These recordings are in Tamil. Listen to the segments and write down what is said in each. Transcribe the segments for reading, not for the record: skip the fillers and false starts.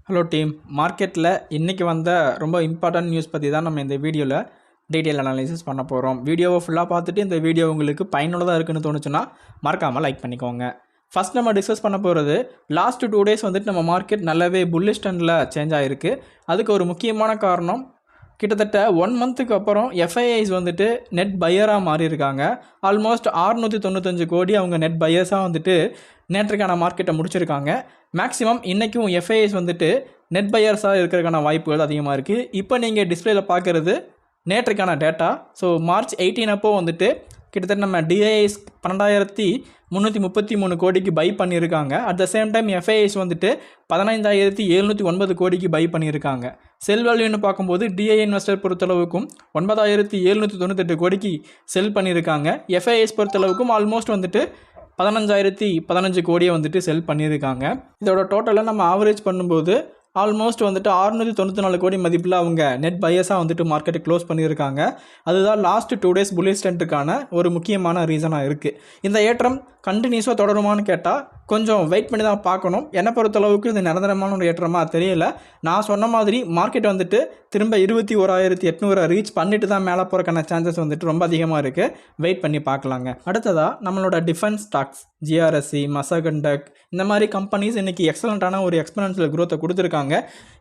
Hello team. மார்க்கெட்டில் இன்றைக்கி வந்த ரொம்ப இம்பார்ட்டன்ட் நியூஸ் பற்றி தான் நம்ம இந்த வீடியோவில் டீட்டெயில் அனாலிசிஸ் பண்ண போகிறோம். வீடியோவை ஃபுல்லாக பார்த்துட்டு இந்த வீடியோ உங்களுக்கு பயனுள்ளதாக இருக்குன்னு தோணுச்சுன்னா மறக்காமல் லைக் பண்ணிக்கோங்க. ஃபஸ்ட் நம்ம டிஸ்கஸ் பண்ண போகிறது லாஸ்ட் 2 days வந்துட்டு நம்ம மார்க்கெட் நல்லாவே புல்லிஷ் ட்ரெண்டில் சேஞ்ச் ஆகிருக்கு. அதுக்கு ஒரு முக்கியமான காரணம் கிட்டத்தட்ட 1 மந்த்துக்கு அப்புறம் எஃப்ஐஐஸ் வந்துட்டு நெட் பையராக மாறியிருக்காங்க. ஆல்மோஸ்ட் 695 கோடி அவங்க நெட் பையர்ஸாக வந்துட்டு நேற்றுக்கான மார்க்கெட்டை முடிச்சிருக்காங்க. மேக்ஸிமம் இன்றைக்கும் எஃப்ஐஐஸ் வந்துட்டு நெட் பையர்ஸாக இருக்கிறதுக்கான வாய்ப்புகள் அதிகமாக இருக்குது. இப்போ நீங்கள் டிஸ்பிளேயில் பார்க்குறது நேற்றுக்கான டேட்டா. ஸோ March 18 அப்போ வந்துட்டு கிட்டத்தட்ட நம்ம டிஐஎஸ் 12,333 கோடிக்கு பை பண்ணியிருக்காங்க. At the same time FIIs வந்துட்டு 15,709 கோடிக்கு பை பண்ணியிருக்காங்க. செல் வேல்யூன்னு பார்க்கும்போது டிஐ இன்வெஸ்டர் பொறுத்தளவுக்கும் 9,798 கோடிக்கு செல் பண்ணியிருக்காங்க. எஃப்ஐஐஸ் பொறுத்தளவுக்கும் ஆல்மோஸ்ட் வந்துட்டு 15,015 கோடியை வந்துட்டு செல் பண்ணியிருக்காங்க. இதோட டோட்டலாக நம்ம ஆவரேஜ் பண்ணும்போது ஆல்மோஸ்ட் வந்துட்டு 694 கோடி மதிப்பில் அவங்க நெட் பையர்ஸாக வந்துட்டு மார்க்கெட்டை க்ளோஸ் பண்ணியிருக்காங்க. அதுதான் லாஸ்ட் 2 days புல்லிஷ் ட்ரெண்டுக்கான ஒரு முக்கியமான ரீசனாக இருக்குது. இந்த ஏற்றம் கண்டினியூஸாக தொடருமான்னு கேட்டால் கொஞ்சம் வெயிட் பண்ணி தான் பார்க்கணும். என்னை பொறுத்தளவுக்கு இது நிரந்தரமான ஒரு ஏற்றமாக தெரியல. நான் சொன்ன மாதிரி மார்க்கெட் வந்துட்டு திரும்ப 21,800 ரீச் பண்ணிட்டு தான் மேலே போகிறக்கான சான்சஸ் வந்துட்டு ரொம்ப அதிகமாக இருக்குது. வெயிட் பண்ணி பார்க்கலாங்க. அடுத்ததாக நம்மளோட டிஃபென்ஸ் ஸ்டாக்ஸ் ஜிஆர்எஸ்சி, மசகண்டக் இந்த மாதிரி கம்பெனிஸ் இன்றைக்கி எக்ஸலண்ட்டான ஒரு எக்ஸ்பெனன்ஷியல் க்ரோத்தை கொடுத்துருக்காங்க.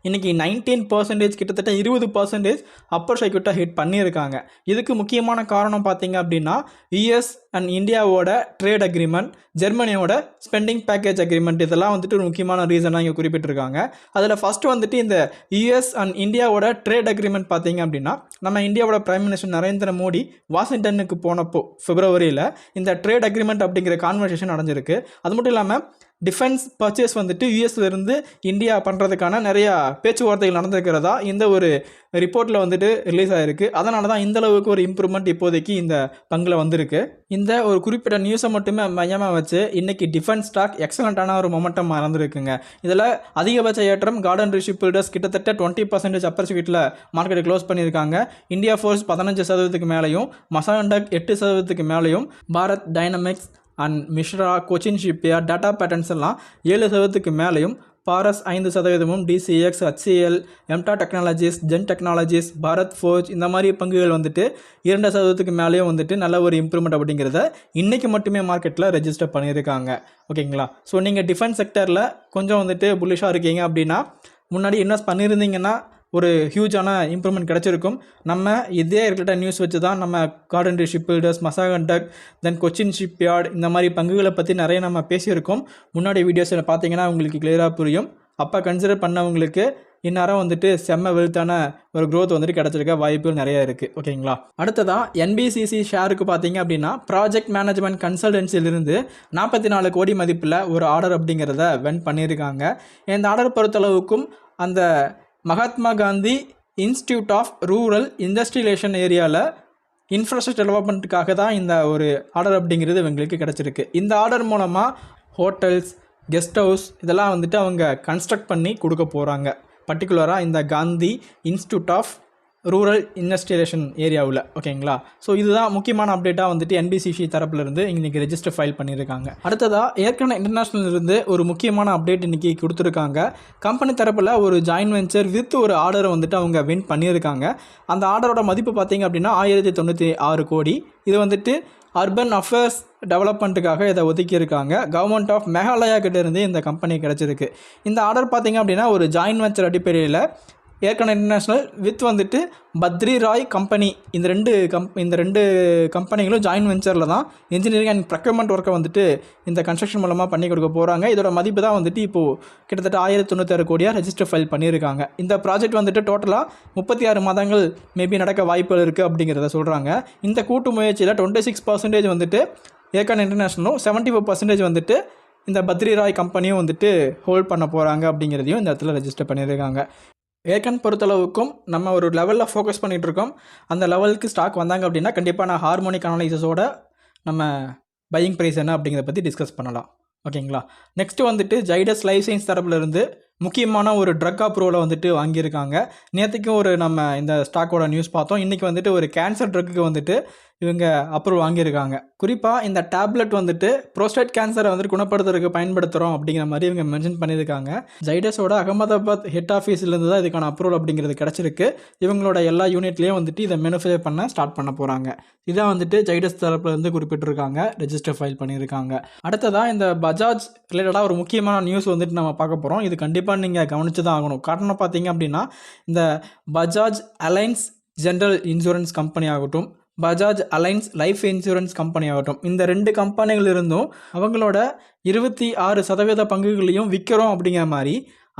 இன்றைக்கி 19% கிட்டத்தட்ட 20% அப்பர் சைக்கிட்டாக ஹிட் பண்ணியிருக்காங்க. இதுக்கு முக்கியமான காரணம் பார்த்தீங்க அப்படின்னா யூஎஸ் அண்ட் இந்தியாவோட ட்ரேட் அக்ரிமெண்ட், ஜெர்மனியோட ஸ்பெண்டிங் பேக்கேஜ் அக்ரிமெண்ட், இதெல்லாம் வந்துட்டு ஒரு முக்கியமான ரீசனாக இங்கே குறிப்பிட்டிருக்காங்க. அதில் ஃபஸ்ட்டு வந்துட்டு இந்த யூஎஸ் அண்ட் இந்தியாவோட ட்ரேட் அக்ரிமெண்ட் பார்த்தீங்க அப்படின்னா நம்ம இந்தியாவோட பிரைம் மினிஸ்டர் நரேந்திர மோடி வாஷிங்டனுக்கு போனப்போ பிப்ரவரியில் இந்த ட்ரேட் அக்ரிமெண்ட் அப்படிங்கிற கான்வர்சேஷன் நடந்திருக்கு. அது மட்டும் இல்லாமல் டிஃபென்ஸ் பர்ச்சேஸ் வந்துட்டு யூஎஸ்லேருந்து இந்தியா பண்ணுறதுக்கான நிறையா பேச்சுவார்த்தைகள் நடந்திருக்கிறதா இந்த ஒரு ரிப்போர்ட்டில் வந்துட்டு ரிலீஸ் ஆகிருக்கு. அதனால தான் இந்தளவுக்கு ஒரு இம்ப்ரூவ்மெண்ட் இப்போதைக்கு இந்த பங்கில் வந்திருக்கு. இந்த ஒரு குறிப்பிட்ட நியூஸை மட்டுமே மையமாக வச்சு இன்றைக்கி டிஃபென்ஸ் ஸ்டாக் எக்ஸலண்ட்டான ஒரு மொமெண்டம் மறந்துருக்குங்க. இதில் அதிகபட்ச ஏற்றம் கார்டன் ரிஷிப் பில்டர்ஸ் கிட்டத்தட்ட 20% அப்பர் சைக்கிட்டில் மார்க்கெட்டை க்ளோஸ் பண்ணியிருக்காங்க. இந்தியா ஃபோர்ஸ் 15% மேலேயும், மசாண்டக் 8% மேலேயும், Bharat Dynamics and Mishra, Cochin Shipyard, Data Patterns எல்லாம் 7% மேலேயும், பாரஸ் 5%, டிசிஎக்ஸ், ஹச்சிஎல், எம்டா Technologies, Zen Technologies, Bharat Forge இந்த மாதிரி பங்குகள் வந்துட்டு 2% மேலேயும் வந்துட்டு நல்ல ஒரு இம்ப்ரூவ்மெண்ட் அப்படிங்கிறத இன்றைக்கி மட்டுமே மார்க்கெட்டில் ரெஜிஸ்டர் பண்ணியிருக்காங்க. ஓகேங்களா? ஸோ நீங்கள் டிஃபென்ஸ் செக்டரில் கொஞ்சம் வந்துட்டு புல்லிஷாக இருக்கீங்க அப்படின்னா முன்னாடி இன்வெஸ்ட் பண்ணியிருந்தீங்கன்னா ஒரு ஹியூஜான இம்ப்ரூவ்மெண்ட் கிடச்சிருக்கும். நம்ம இதே ரிலேட்டட் நியூஸ் வச்சு தான் நம்ம கார்டன் ஷிப் பில்டர்ஸ், மசாகண்டக், தென் கொச்சின் ஷிப்யார்ட் இந்த மாதிரி பங்குகளை பற்றி நிறைய நம்ம பேசியிருக்கோம். முன்னாடி வீடியோஸில் பார்த்தீங்கன்னா உங்களுக்கு கிளியராக புரியும். அப்போ கன்சிடர் பண்ணவங்களுக்கு இந்நேரம் வந்துட்டு செம்ம வெல்த்தான ஒரு க்ரோத் வந்துட்டு கிடச்சிருக்க வாய்ப்புகள் நிறையா இருக்குது. ஓகேங்களா? அடுத்ததாக என்பிசிசி ஷேருக்கு பார்த்தீங்க அப்படின்னா ப்ராஜெக்ட் மேனேஜ்மெண்ட் கன்சல்டன்சிலிருந்து 44 கோடி மதிப்பில் ஒரு ஆர்டர் அப்படிங்கிறத வென் பண்ணியிருக்காங்க. இந்த ஆர்டர் பொறுத்தளவுக்கும் அந்த Mahatma Gandhi institute of rural industrialisation ஏரியாவில் இன்ஃப்ராஸ்ட்ரக்சர் டெவலப்மெண்ட்டுக்காக தான் இந்த ஒரு ஆர்டர் அப்படிங்கிறது இவங்களுக்கு கிடச்சிருக்கு. இந்த ஆர்டர் மூலமாக ஹோட்டல்ஸ், கெஸ்ட் ஹவுஸ் இதெல்லாம் வந்துட்டு அவங்க கன்ஸ்ட்ரக்ட் பண்ணி கொடுக்க போகிறாங்க. பர்டிகுலராக இந்த Gandhi institute of rural industrialisation ஏரியாவில். ஓகேங்களா? ஸோ இதுதான் முக்கியமான அப்டேட்டாக வந்துட்டு என்பிசிசி தரப்புலேருந்து இன்றைக்கி ரெஜிஸ்டர் ஃபைல் பண்ணியிருக்காங்க. அடுத்ததாக ஏற்கனவே இன்டர்நேஷ்னலிருந்து ஒரு முக்கியமான அப்டேட் இன்றைக்கி கொடுத்துருக்காங்க. கம்பெனி தரப்பில் ஒரு ஜாயின்ட் வெஞ்சர் வித் ஒரு ஆர்டரை வந்துட்டு அவங்க வின் பண்ணியிருக்காங்க. அந்த ஆர்டரோட மதிப்பு பார்த்திங்க அப்படின்னா 1096 கோடி. இது வந்துட்டு அர்பன் அஃபேர்ஸ் டெவலப்மெண்ட்டுக்காக இதை ஒதுக்கியிருக்காங்க. கவர்மெண்ட் ஆஃப் மேகாலயா கிட்டேருந்து இந்த கம்பெனி கிடச்சிருக்கு. இந்த ஆர்டர் பார்த்திங்க அப்படின்னா ஒரு ஜாயின்ட் வெஞ்சர் அடிப்படையில் ஏற்கனவே இன்டர்நேஷ்னல் வித் வந்துட்டு பத்ரி ராய் கம்பெனி இந்த ரெண்டு கம்பெனிகளும் ஜாயின்ட் வெஞ்சரில் தான் இன்ஜினியரிங் அண்ட் ப்ரொக்யூர்மெண்ட் ஒர்க்கை வந்துட்டு இந்த கன்ஸ்ட்ரக்ஷன் மூலமாக பண்ணி கொடுக்க போகிறாங்க. இதோட மதிப்பு தான் வந்துட்டு இப்போது கிட்டத்தட்ட 1096 கோடியாக ரெஜிஸ்டர் ஃபைல் பண்ணியிருக்காங்க. இந்த ப்ராஜெக்ட் வந்துட்டு டோட்டலாக 36 மாதங்கள் மேபி நடக்க வாய்ப்புகள் இருக்குது அப்படிங்கிறத சொல்கிறாங்க. இந்த கூட்டு முயற்சியில் 26% வந்துட்டு ஏற்கனவே இன்டர்நேஷ்னலும், 74% வந்துட்டு இந்த பத்ரி ராய் கம்பெனியும் வந்துட்டு ஹோல்ட் பண்ண போகிறாங்க அப்படிங்கிறதையும் இந்த இடத்துல ரெஜிஸ்டர் பண்ணியிருக்காங்க. ஏற்கனவே பொறுத்தளவுக்கும் நம்ம ஒரு லெவலில் ஃபோக்கஸ் பண்ணிகிட்ருக்கோம். அந்த லெவலுக்கு ஸ்டாக் வந்தாங்க அப்படின்னா கண்டிப்பாக நான் ஹார்மோனிக் அனாலிசிஸோட நம்ம பையிங் ப்ரைஸ் என்ன அப்படிங்கிறத பற்றி டிஸ்கஸ் பண்ணலாம். ஓகேங்களா? நெக்ஸ்ட்டு வந்துட்டு ஜைடஸ் லைஃப் சயின்ஸ் தரப்புலேருந்து முக்கியமான ஒரு ட்ரக் அப்ரூவலை வந்துட்டு வாங்கியிருக்காங்க. நேற்றுக்கும் நம்ம இந்த ஸ்டாக்கோட நியூஸ் பார்த்தோம். இன்றைக்கி வந்துட்டு ஒரு கேன்சர் ட்ரக்குக்கு வந்துட்டு இவங்க அப்ரூவல் வாங்கியிருக்காங்க. குறிப்பாக இந்த டேப்லெட் வந்துட்டு ப்ரோஸ்டேட் கேன்சரை வந்துட்டு குணப்படுத்துறதுக்கு பயன்படுத்துகிறோம் அப்படிங்கிற மாதிரி இவங்க மென்ஷன் பண்ணியிருக்காங்க. ஜைடஸோட அகமதாபாத் ஹெட் ஆஃபீஸ்லேருந்து தான் இதுக்கான அப்ரூவல் அப்படிங்கிறது கிடச்சிருக்கு. இவங்களோட எல்லா யூனிட்லேயும் வந்துட்டு இதை மேனுஃபேக்சர் பண்ண ஸ்டார்ட் பண்ண போகிறாங்க. இதான் வந்துட்டு ஜைடஸ் தரப்புலேருந்து குறிப்பிட்டிருக்காங்க, ரெஜிஸ்டர் ஃபைல் பண்ணியிருக்காங்க. அடுத்ததாக இந்த பஜாஜ் ரிலேட்டடாக ஒரு முக்கியமான நியூஸ் வந்துட்டு நம்ம பார்க்க போகிறோம். இது கண்டிப்பாக நீங்கள் கவனித்து தான் ஆகணும். காரணம் பார்த்தீங்க அப்படின்னா இந்த Bajaj Allianz general insurance company ஆகட்டும், Bajaj Allianz life insurance company ஆகட்டும், இந்த 2 கம்பெனிகள் இருந்தும் அவங்களோட 26% பங்குகளையும் விற்கிறோம் அப்படிங்கிற மாதிரி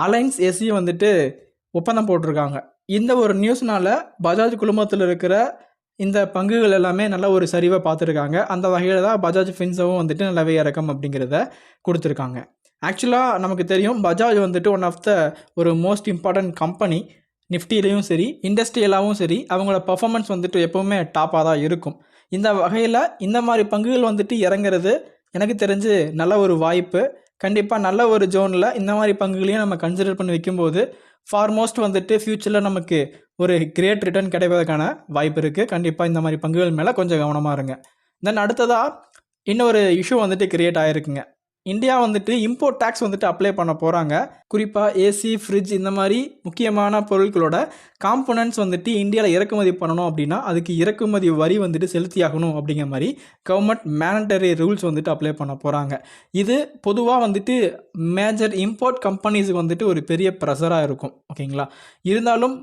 அலைன்ஸ் எஸ்சி வந்துட்டு ஒப்பந்தம் போட்டிருக்காங்க. இந்த ஒரு நியூஸ்னால பஜாஜ் குழுமத்தில் இருக்கிற இந்த பங்குகள் எல்லாமே நல்ல ஒரு சரிவை பார்த்துருக்காங்க. அந்த வகையில் தான் பஜாஜ் ஃபின்சவும் வந்துட்டு நல்லவே இறக்கம் அப்படிங்கிறத கொடுத்துருக்காங்க. ஆக்சுவலாக நமக்கு தெரியும் பஜாஜ் வந்துட்டு ஒன் ஆஃப் த ஒரு மோஸ்ட் இம்பார்ட்டன்ட் கம்பெனி. நிஃப்டிலையும் சரி, இண்டஸ்ட்ரியலாகவும் சரி, அவங்களோட பர்ஃபார்மன்ஸ் வந்துட்டு எப்போவுமே டாப்பாக தான் இருக்கும். இந்த வகையில் இந்த மாதிரி பங்குகள் வந்துட்டு இறங்குறது எனக்கு தெரிஞ்சு நல்ல ஒரு வாய்ப்பு. கண்டிப்பாக நல்ல ஒரு ஜோனில் இந்த மாதிரி பங்குகளையும் நம்ம கன்சிடர் பண்ணி வைக்கும்போது ஃபார்மோஸ்ட் வந்துட்டு ஃப்யூச்சரில் நமக்கு ஒரு கிரேட் ரிட்டர்ன் கிடைப்பதற்கான வாய்ப்பு இருக்குது. கண்டிப்பாக இந்த மாதிரி பங்குகள் மேலே கொஞ்சம் கவனமாக இருங்க. தென் அடுத்ததாக இன்னொரு இஷ்யூ வந்துட்டு கிரியேட் ஆகிருக்குங்க. இந்தியா வந்துட்டு இம்போர்ட் டேக்ஸ் வந்துட்டு அப்ளை பண்ண போகிறாங்க. குறிப்பாக ஏசி, ஃப்ரிட்ஜ் இந்த மாதிரி முக்கியமான பொருட்களோட காம்போனன்ட்ஸ் வந்துட்டு இந்தியாவில் இறக்குமதி பண்ணணும் அப்படின்னா அதுக்கு இறக்குமதி வரி வந்துட்டு செலுத்தி ஆகணும் அப்படிங்கிற மாதிரி கவர்மெண்ட் மேண்டட்டரி ரூல்ஸ் வந்துட்டு அப்ளை பண்ண போகிறாங்க. இது பொதுவாக வந்துட்டு மேஜர் இம்போர்ட் கம்பெனிஸுக்கு வந்துட்டு ஒரு பெரிய ப்ரெஷராக இருக்கும். ஓகேங்களா? இருந்தாலும்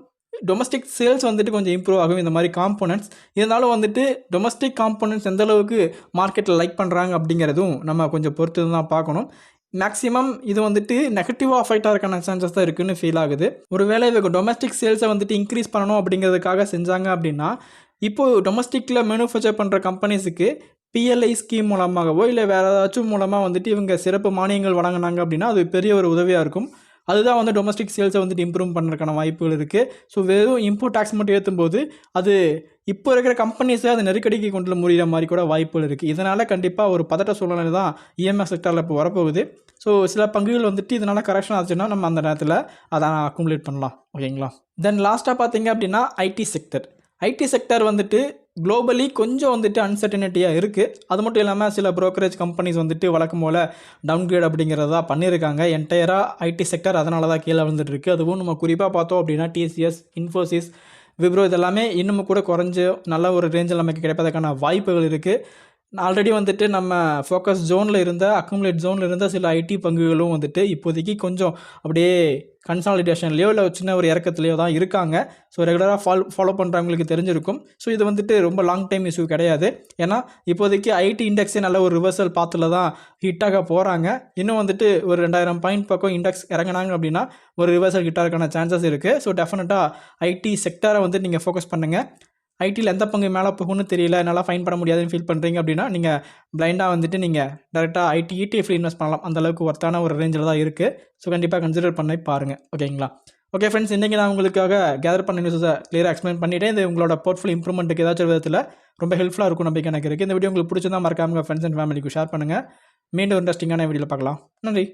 டொமஸ்டிக் சேல்ஸ் வந்துட்டு கொஞ்சம் இம்ப்ரூவ் ஆகும் இந்த மாதிரி காம்போனன்ட்ஸ். இருந்தாலும் வந்துட்டு டொமஸ்டிக் காம்போனன்ட்ஸ் எந்தளவுக்கு மார்க்கெட்டில் லைக் பண்ணுறாங்க அப்படிங்கிறதும் நம்ம கொஞ்சம் பொறுத்து தான் பார்க்கணும். மேக்ஸிமம் இது வந்துட்டு நெகட்டிவாக அஃபெக்ட் ஆகிறதுக்கான சான்சஸ் தான் இருக்குதுன்னு ஃபீல் ஆகுது. ஒருவேளை இவங்க டொமஸ்டிக் சேல்ஸை வந்துட்டு இன்க்ரீஸ் பண்ணணும் அப்படிங்கிறதுக்காக செஞ்சாங்க அப்படின்னா இப்போது டொமஸ்டிக்கில் மேனுஃபேக்சர் பண்ணுற கம்பெனிஸுக்கு பிஎல்ஐ ஸ்கீம் மூலமாகவோ இல்லை வேறு ஏதாச்சும் மூலமாக வந்துட்டு இவங்க சிறப்பு மானியங்கள் வழங்கினாங்க அப்படின்னா அது பெரிய ஒரு உதவியாக இருக்கும். அதுதான் வந்து டொமஸ்டிக் சேல்ஸை வந்துட்டு இம்ப்ரூவ் பண்ணுறதுக்கான வாய்ப்புகள் இருக்குது. ஸோ வெறும் இம்போர்ட் டேக்ஸ் மட்டும் ஏற்றும்போது அது இப்போ இருக்கிற கம்பெனிஸை அது நெருக்கடிக்கு கொண்டு முடிகிற மாதிரி கூட வாய்ப்புகள் இருக்குது. இதனால் கண்டிப்பாக ஒரு பதட்ட சூழ்நிலை தான் இஎம்எஸ் செக்டரில் இப்போ வரப்போகுது. ஸோ சில பங்குகள் வந்துட்டு இதனால் கரெக்ஷன் ஆச்சுன்னா நம்ம அந்த நேரத்தில் அதை அக்குமுலேட் பண்ணலாம். ஓகேங்களா? தென் லாஸ்ட்டாக பார்த்தீங்க அப்படின்னா ஐடி செக்டர் வந்துட்டு குளோபலி கொஞ்சம் வந்துட்டு அன்சர்டனிட்டியாக இருக்குது. அது மட்டும் இல்லாமல் சில ப்ரோக்கரேஜ் கம்பெனிஸ் வந்துட்டு வழக்கம் போல் டவுன்கிரேட் அப்படிங்கிறதா பண்ணியிருக்காங்க. என்டையராக ஐடி செக்டர் அதனால தான் கீழே வந்துட்டு இருக்குது. அதுவும் நம்ம குறிப்பாக பார்த்தோம் அப்படின்னா டிசிஎஸ், இன்ஃபோசிஸ், விப்ரோ இதெல்லாமே இன்னும் கூட குறைஞ்ச நல்ல ஒரு ரேஞ்சில் நமக்கு கிடைப்பதற்கான வாய்ப்புகள் இருக்குது. ஆல்ரெடி வந்துட்டு நம்ம ஃபோக்கஸ் ஜோனில் இருந்த அக்குமுலேட் ஜோனில் இருந்த சில ஐடி பங்குகளும் வந்துட்டு இப்போதைக்கு கொஞ்சம் அப்படியே கன்சாலிடேஷன்லையோ இல்லை சின்ன ஒரு இறக்கத்துலையோ தான் இருக்காங்க. ஸோ ரெகுலராக ஃபாலோ பண்ணுறவங்களுக்கு தெரிஞ்சிருக்கும். ஸோ இது வந்துட்டு ரொம்ப லாங் டைம் இஷ்யூ கிடையாது. ஏன்னா இப்போதைக்கு ஐடி இண்டெக்ஸே நல்ல ஒரு ரிவர்சல் பாத்தில் தான் ஹிட்டாக போகிறாங்க. இன்னும் வந்துட்டு ஒரு 2000 பாயிண்ட் பக்கம் இண்டெக்ஸ் இறங்கினாங்க அப்படின்னா ஒரு ரிவர்சல் ஹிட்டாகிறதுக்கான சான்சஸ் இருக்குது. ஸோ டெஃபினட்டாக ஐடி செக்டரை வந்துட்டு நீங்கள் ஃபோக்கஸ் பண்ணுங்கள். ஐடியில் எந்த பங்கு மேலே போகணும்னு தெரியல, என்னால் ஃபைன் பண்ண முடியாதுன்னு ஃபீல் பண்ணுறீங்க அப்படின்னா நீங்கள் பிளைண்டாக வந்துட்டு நீங்கள் டேரெக்டாக ஐடி ETF இன்வெஸ்ட் பண்ணலாம். அந்தளவுக்கு ஒர்த்தான ஒரு ரேஞ்சில் தான் இருக்குது. ஸோ கண்டிப்பாக கன்சிடர் பண்ணி பாருங்கள். ஓகேங்களா? ஓகே ஃப்ரெண்ட்ஸ், இன்றைக்கி நான் உங்களுக்காக கேதர் பண்ண நியூஸை கிளியராக எக்ஸ்பிளைன் பண்ணிவிட்டேன். இது உங்களோட போர்ட்ஃபோலியோ இம்ப்ரூவ்மெண்ட்டுக்கு ஏதாச்சும் விதத்தில் ரொம்ப ஹெல்ப்ஃபுல்லாக இருக்கும் நம்பிக்கை எனக்கு இருக்குது. இந்த வீடியோ உங்களுக்கு பிடிச்சிருந்தா மறக்காம ஃப்ரெண்ட்ஸ் அண்ட் ஃபேமிலிக்கு ஷேர் பண்ணுங்கள். மீண்டும் இன்ட்ரெஸ்டிங்கான வீடியோவில் பார்க்கலாம். நன்றி.